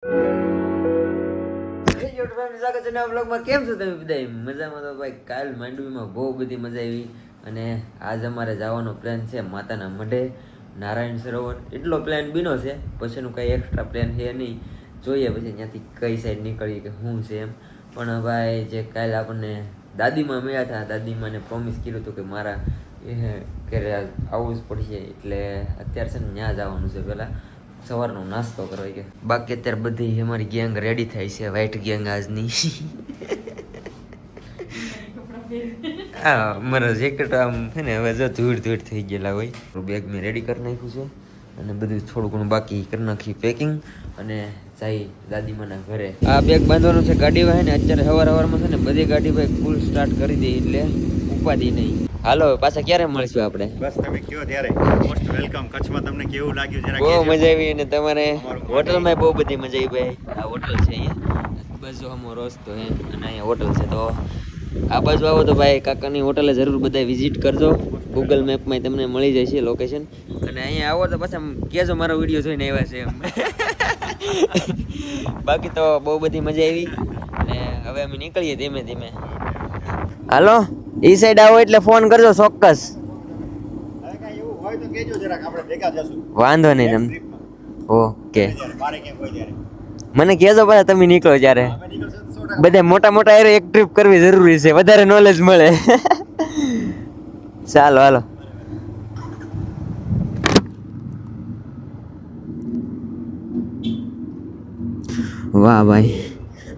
કેમ છો તમે બધા? મજામાં તો ભાઈ. કાલ માંડવીમાં બહુ બધી મજા આવી અને આજ અમારે જવાનો પ્લાન છે માતાના મઢે, નારાયણ સરોવર. એટલો પ્લાન બીનો છે, પછીનું કંઈ એક્સ્ટ્રા પ્લાન છે નહીં. જોઈએ પછી ત્યાંથી કઈ સાઈડ નીકળીએ કે શું છે એમ. પણ ભાઈ જે કાલે આપણને દાદીમાં મળ્યા હતા, દાદીમાને પ્રોમિસ કર્યું હતું કે મારા ઘરે આવવું જ પડશે, એટલે અત્યારે છે ને ત્યાં જવાનું છે. પહેલાં સવારનો નાસ્તો કરો કે બાકી અત્યારે બધી અમારી ગેંગ રેડી થાય છે, વ્હાઈટ ગેંગ આજની. હા, મારા જેકેટ આમ છે ને હવે જો ધૂળ થઈ ગયેલા હોય. બેગ મેં રેડી કરી નાખ્યું છે અને બધું થોડું ઘણું બાકી કરી નાખ્યું પેકિંગ અને જાય દાદીમાના ઘરે. આ બેગ બાંધવાનું છે ગાડી વાય ને. અત્યારે સવારમાં છે ને બધી ગાડી ભાઈ ફૂલ સ્ટાર્ટ કરી દે એટલે ઉપાદી નહીં. હાલો પાછા ક્યારે મળશું આપણે? બસ તમે કયો ત્યારે. Most welcome. કચ્છમાં તમને કેવું લાગ્યું જરા બહુ મજા આવી અને તમારે હોટલમાં બહુ બધી મજા આવી ભાઈ. આ હોટલ છે અહીંયા બાજુ અમો રસ્તો હે અને અહીંયા હોટલ છે, તો આ બાજુ આવો તો ભાઈ કાકાની હોટલે જરૂર બધા વિઝિટ કરજો. ગૂગલ મેપમાં તમને મળી જશે લોકેશન. અને અહીંયા આવો તો પાછા કહેજો મારો વિડીયો જોઈને આવ્યા છે એમ. બાકી તો બહુ બધી મજા આવી અને હવે અમે નીકળીએ ધીમે ધીમે. હાલો ઈ સાઈડ આવો એટલે ફોન કરજો ચોક્કસ. વાંધો નહીં તમે. ઓકે મને કહેજો પાછા તમે નીકળો ત્યારે. બધા મોટા મોટા એરે એક ટ્રીપ કરવી જરૂરી છે, વધારે નોલેજ મળે. ચાલો હાલો. વાહ ભાઈ,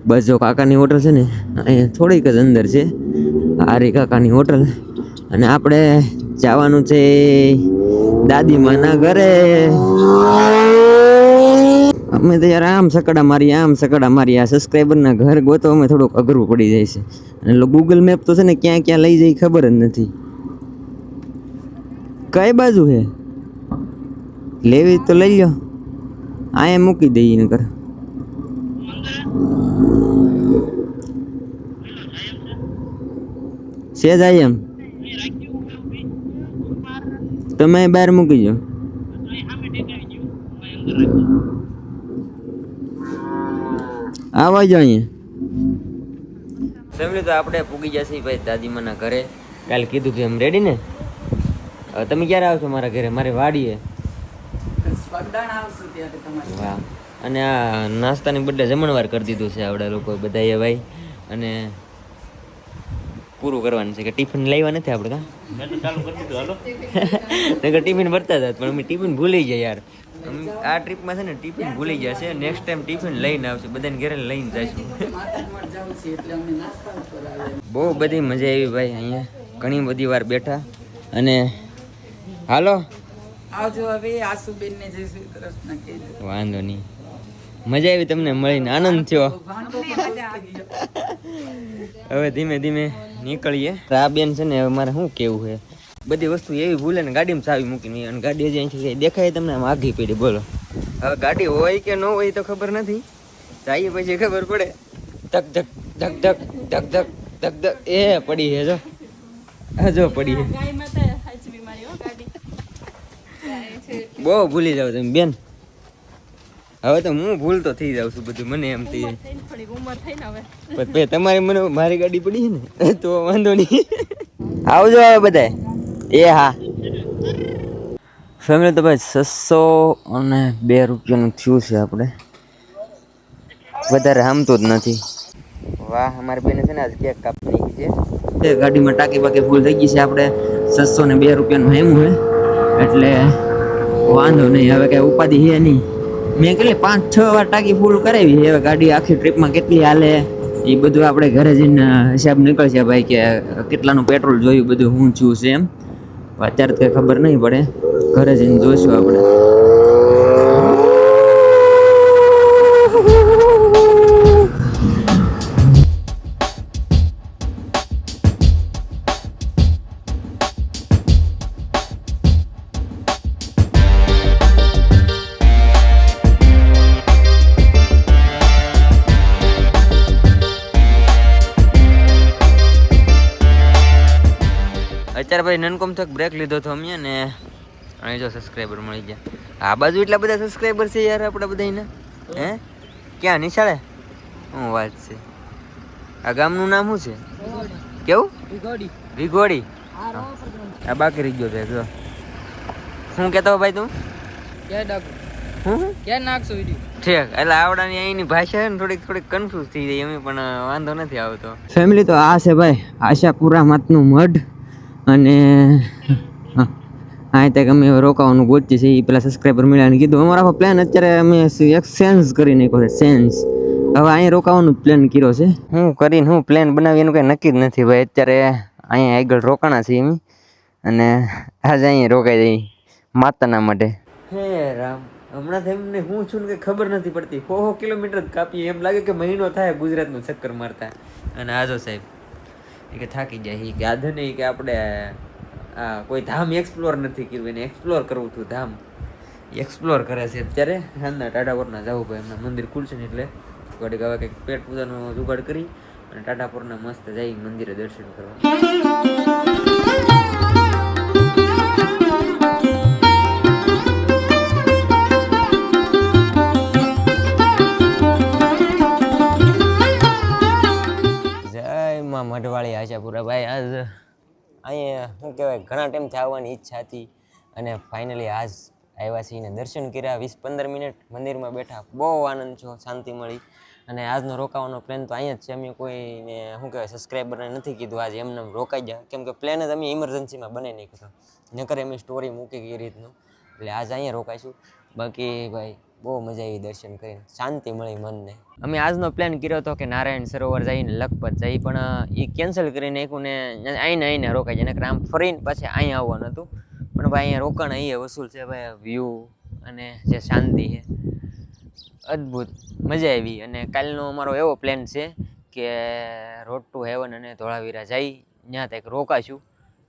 બસ જો કાકાની હોટલ છે ને અહીંયા થોડીક જ અંદર છે. આરી કાકાની હોટલ અને આપણે જવાનું છે દાદીમાના ઘરે. અમે તો યાર આમ સકડા મારી આ સબસ્ક્રાઈબરના ઘર ગોતો અમે થોડુંક અઘરું પડી જાય છે. અને ગૂગલ મેપ તો છે ને ક્યાં ક્યાં લઈ જાય ખબર જ નથી. કઈ બાજુ છે લેવી તો લઈ લો, અહીંયા મૂકી દઈએ નકર. છે જાય એમ તમે બહાર મૂકી જાઓ. આવા જ અહીંયા ફેમિલી. તો આપણે પૂગી જશે ભાઈ દાદીમાના ઘરે. કાલે કીધું કે એમ રેડી ને. તમે ક્યારે આવશો મારા ઘરે? મારી વાડીએ. વાહ. અને આ નાસ્તાની બદલે જમણવાર કરી દીધું છે આવડા લોકો બધાએ ભાઈ. અને પૂરું કરવાનું છે કે ટિફિન લાવ્યા નથી આપણે. ટિફિન ભરતા હતા પણ અમે ટિફિન ભૂલી જાય યાર. આ ટ્રીપમાં છે ને ટિફિન ભૂલી ગયા છે. નેક્સ્ટ ટાઈમ ટિફિન લઈને આવશે, બધાને ઘરે લઈને જઈશું. બહુ બધી મજા આવી ભાઈ. અહીંયા ઘણી બધી વાર બેઠા અને હાલો આવજો. હવે આસુબેન ને જય શ્રી કૃષ્ણ કહેજો. વાંધો નહીં, મજા આવી તમને મળીને, આનંદ થયો. હવે ધીમે ધીમે નીકળીએ. આ બેન છે ને હવે મારે શું કેવું છે, બધી વસ્તુ એવી ભૂલે ને ગાડીમાં ચાવી મૂકીને, અને ગાડી હજી અહીંથી દેખાય તમને આમ આઘી પડી. બોલો હવે ગાડી હોય કે ન હોય તો ખબર નથી, જઈએ પછી ખબર પડે. ધક ધક ધક ધક ધક ધક ધક ધક એ પડી છે જો. જો પડી છે. બહુ ભૂલી જાવ તમે બેન. હવે તો હું ભૂલતો થઈ જાઉં છું બધું, મને એમ થઈ જાય. તમારી મને મારી ગાડી પડી છે ને તો વાંધો નહીં. આવજો હવે બધા. એ હા ફેમિલી. તો ભાઈ 602 રૂપિયાનું થયું છે. આપણે વધારે હામતું જ નથી. વાહ, અમારી બેને છે ને આજ કેક કાપી નાખી છે. ગાડીમાં ટાંકી બાકી ફૂલ થઈ ગઈ છે. આપણે 602 રૂપિયાનું હેમું હે એટલે વાંધો નહીં. હવે કઈ ઉપાધિ છે નહીં. મેં કેટલી 5-6 વાર ટાંકી ફૂલ કરાવી. હવે ગાડી આખી ટ્રીપમાં કેટલી હાલે એ બધું આપણે ઘરે જઈને હિસાબ નીકળશે ભાઈ કે કેટલાનું પેટ્રોલ જોયું, બધું હું છું છે એમ. અત્યારે તો ખબર નહીં પડે, ઘરે જઈને જોઈશું આપણે. અત્યારે ભાઈ નનકોમ તક બ્રેક લીધો હતો અમે ને અહીં જો સબસ્ક્રાઈબર મળી ગયા. આ બાજુ એટલા બધા સબસ્ક્રાઈબર છે યાર આપણા બધાના. હે ક્યાં નિશાળે શું વાત છે આ ગામનું નામ શું છે કેવું વિગોડી આ બાકી રહી ગયો છે જો શું કહેતો ભાઈ તું ક્યાં નાખશો વિડીયો ઠીક એટલે આવડાની અહીંની ભાષા ને થોડીક કન્ફ્યુઝ થઈ જાય એમ પણ વાંધો નથી આવતો ફેમિલી તો આ છે ભાઈ આશાપુરા માતનું મઢ અને હા ત્યાં અમે રોકાવાનું ગોતીએ છીએ એ પેલા સબસ્ક્રાઈબર મળ્યા કીધું અમારો પ્લાન અત્યારે અમે એક્સચેન્જ કરી નાખ્યો છે સેન્સ હવે અહીંયા રોકાવાનું પ્લાન કર્યો છે હું કરીને હું પ્લાન બનાવી એનું કંઈ નક્કી જ નથી ભાઈ અત્યારે અહીંયા આગળ રોકાણા છીએ એમ અને આજે અહીંયા રોકાઈ જઈ માતાના માટે હે રામ હમણાં એમને હું છું ને કે ખબર નથી પડતી 100 કિલોમીટર જ કાપીએ એમ લાગે કે મહિનો થાય ગુજરાતનું ચક્કર મારતા અને આજો સાહેબ એ કે થાકી જાય કે આધે નહીં કે આપણે આ કોઈ ધામ એક્સપ્લોર નથી કર્યું એને એક્સપ્લોર કરવું હતું ધામ એક્સપ્લોર કરે છે અત્યારે હાલના ટાટાપુરના જવું ભાઈ એમના મંદિર ખુલશે ને એટલે ઘડીક હવે કંઈક પેટ પૂજાનો જુગાડ કરી અને ટાટાપુરના મસ્ત જઈ મંદિરે દર્શન કરવા મઢવાળી આશાપુરા ભાઈ આજ અહીંયા શું કહેવાય ઘણા ટાઈમથી આવવાની ઈચ્છા હતી અને ફાઇનલી આજ આવ્યા છીએ દર્શન કર્યા 20-15 મિનિટ મંદિરમાં બેઠા બહુ આનંદ છો શાંતિ મળી અને આજનો રોકાવાનો પ્લાન તો અહીંયા જ છે અમે કોઈને શું કહેવાય સબસ્ક્રાઈબરને નથી કીધું આજે એમને રોકાઈ જાય કેમ કે પ્લાન જ અમે ઇમરજન્સીમાં બનાવી નાખ્યો નકર એમની સ્ટોરી મૂકી એ રીતનું એટલે આજ અહીંયા રોકાઈશું બાકી ભાઈ બહુ મજા આવી દર્શન કરીને શાંતિ મળી મનને અમે આજનો પ્લાન કર્યો હતો કે નારાયણ સરોવર જઈને લખપત જઈ પણ એ કેન્સલ કરી નાખ્યું ને આઈને રોકાઈ જાય નકર આમ ફરીને પાછી અહીંયા આવવાનું હતું પણ ભાઈ અહીંયા રોકાણ અહીંયા વસૂલ છે ભાઈ વ્યૂ અને જે શાંતિ છે અદ્ભુત મજા આવી અને કાલનો અમારો એવો પ્લાન છે કે રોડ ટુ હેવન અને ધોળાવીરા જઈ ત્યાં કંઈક રોકાશું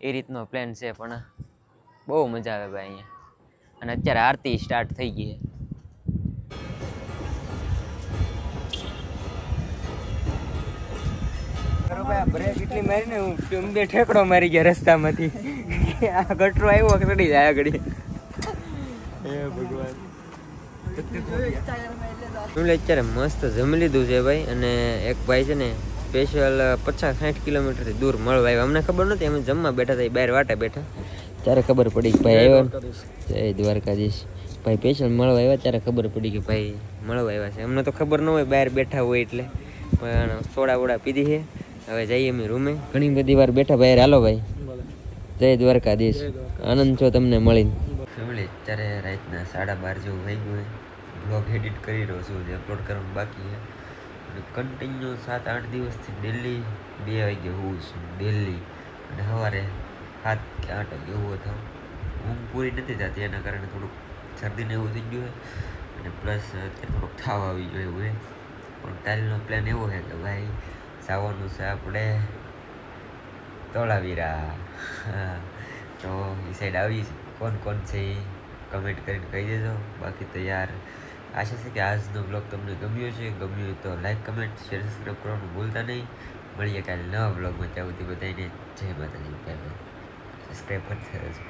એ રીતનો પ્લાન છે પણ બહુ મજા આવે ભાઈ અહીંયા અને અત્યારે આરતી સ્ટાર્ટ થઈ ગઈ છે બ્રેક એટલી મારી ને હું બે ઠેકડો મારી ગયા રસ્તામાંથી આ ગટરો આવ્યો કે ચડી જાય આગળ હે ભગવાન અત્યારે મસ્ત જમી લીધું છે ભાઈ અને એક ભાઈ છે ને સ્પેશિયલ 50-60 કિલોમીટરથી દૂર મળવા આવ્યા અમને ખબર નથી અમે જમવા બેઠા હતા બહાર વાટે બેઠા ત્યારે ખબર પડી કે ભાઈ આવ્યા જય દ્વારકાધીશ ભાઈ સ્પેશિયલ મળવા આવ્યા ત્યારે ખબર પડી કે ભાઈ મળવા આવ્યા છે અમને તો ખબર ન હોય બહાર બેઠા હોય એટલે પણ સોડા વોડા પીધી છે હવે જઈએ અમે રૂમે ઘણી બધી વાર બેઠા ભાઈ હાલો ભાઈ જય દ્વારકાધીશ આનંદ છો તમને મળીને ફેમિલી અત્યારે રાતના 12:30 જેવું થઈ ગયું બ્લોગ એડિટ કરી રહ્યો છું જે અપલોડ કરવાનું બાકી છે અને કન્ટિન્યુ 7-8 દિવસથી ડેલી 2 વાગે હોઉં છું ડેલી અને સવારે 7 કે 8 વાગે એવું થાવ ઊંઘ પૂરી નથી થતી એના કારણે થોડુંક શરદીને એવું થઈ ગયું હોય અને પ્લસ અત્યારે થોડોક થાવ આવી ગયો એવું હોય પણ કાલનો પ્લાન એવો છે કે ભાઈ જવાનું છે આપણે ધોળાવીરા તો એ સાઈડ આવી કોણ છે એ કમેન્ટ કરીને કહી દેજો બાકી તો યાર આશા છે કે આજનો બ્લોગ તમને ગમ્યો હોય તો લાઈક કમેન્ટ શેર સબસ્ક્રાઈબ કરવાનું ભૂલતા નહીં મળીએ કાલે નવા બ્લોગમાં ત્યાં સુધી બધાને જય માતાજી સબસ્ક્રાઈબ કરતા રહેજો.